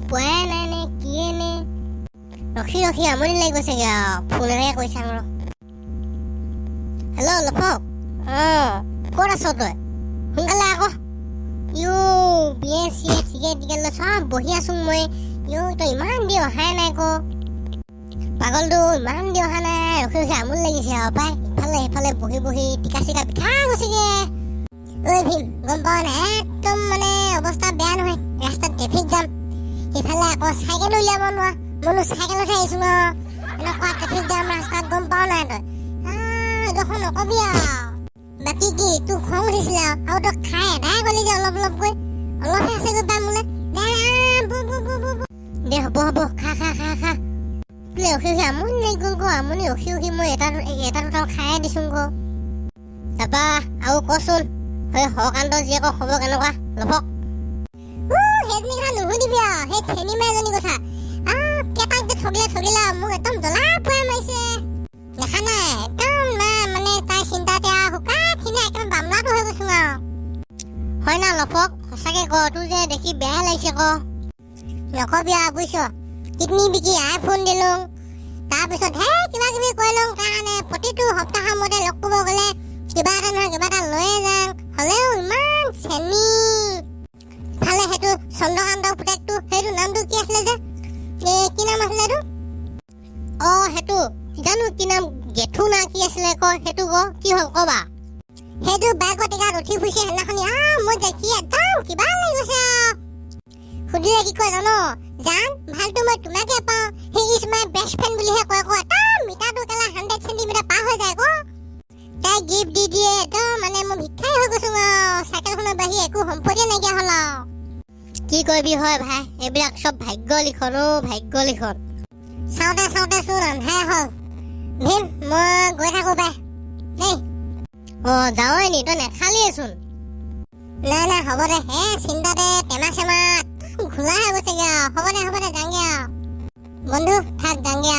পোৱাই নাই নে কিয়ে নে ৰখি আমনি লাগি গৈছেগে আৰু ফোন এটাকে কৰি চাং ৰ হেল্ল' লফক ক'ত আছ তই সোনকালে আকৌ বিয়ে চিয়ে ঠিকে লৈ চব বহি আছো মই তই ইমান দি অহাই নাই আকৌ পাগলটো ইমান দি অহা নাই ৰখি আমনি লাগিছে আৰু পাই ইফালে সিফালে বহি টিকা চিকা পিঠা গৈছেগে ঐ ভীম গম পাৱ নাই একদম মানে অৱস্থা বেয়া নহয় ৰাস্তাত ট্ৰেফিক জাম সিফালে আকৌ চাইকেল উলিয়াব নোৱাৰা মইনো চাইকেলতহে আহিছো ন এনেকুৱা ট্ৰেফিক জাম ৰাস্তাত গম পাৱ নাই তই এইডোখৰ নকবি আৰু বাকী কি তোৰ খং উঠিছিলে আৰু তই খাই এদাই গলি যে অলপকৈ অলপহে আছেগৈ পাই মোলে দে হ'ব খা বোলে ৰখি আমনি লাগি গ'ল গো আমনি ৰখি মই এটা দুটা খাই দিছোং গো তাৰপা আৰু কচোন হকান্ত জীয়েকৰ খবৰ কেনেকুৱা লফক সেইজনী কথা নুসুধিবি আৰু সেই চেনী মাইজনী কথা কেইটাক যে ঠগিলা মোক একদম জ্বলা পোৱা মাৰিছে দেখা নাই একদম মানে তাই চিন্তাতে শুকাখিনি একেবাৰে বামলাটো হৈ গৈছো আৰু হয় না লফক সঁচাকে ক তোৰ যে দেখি বেয়া লাগিছে ক নকবি আৰু বুজিছ কিডনী বিকি আইফোন দিলোঁ তাৰপিছত কিবা কিবি কৰিলোঁ কাৰণে প্ৰতিটো সপ্তাহৰ মূৰতে লগ কৰিব গ'লে কিবা এটা নহয় কিবা এটা লৈয়ে যাওঁ হ'লেও ইমান চেনী ফালে সেইটো চন্দ্ৰকান্তৰ পুতেকটো সেইটো নামটো কি আছিলে যে কি নাম আছিলে এইটো সেইটো জানো কি নাম গেঠু না কি আছিলে সেইটো কি হ'ল কবা সেইটো বাইকৰ টিকাত উঠি ফুৰিছে সেইদিনাখনি মই দেখি একদম কিবা লাগি গৈছে সুধিলে কি কয় জানো জান ভালটো মই তোমাকে পাওঁ he is my best friend বুলিহে কয় একদম মিটাৰটো কেলা 100 চেণ্টিমিটাৰ পাৰ হৈ যায় তাই গিফ্ট দি দিয়ে একদম মানে মই ভিক্ষাৰী হৈ গৈছো চাইকেলখনৰ বাহিৰে একো সম্পত্তিয়ে নাইকিয়া হ'ল কি কৰিবি হয় ভাই এইবিলাক চব ভাগ্য লিখন ভাগ্য লিখন চাওঁতে চোন আন্ধাৰে হ'ল ভীম মই গৈ থাকো পাই দেই যাওঁৱে নি তই নেখালিয়েচোন নাই হ'ব দে চিন্তাতে টেমা চেমা ঘোলা হৈ গৈছেগে হ'ব দে যাংগে বন্ধু থাক যাংগে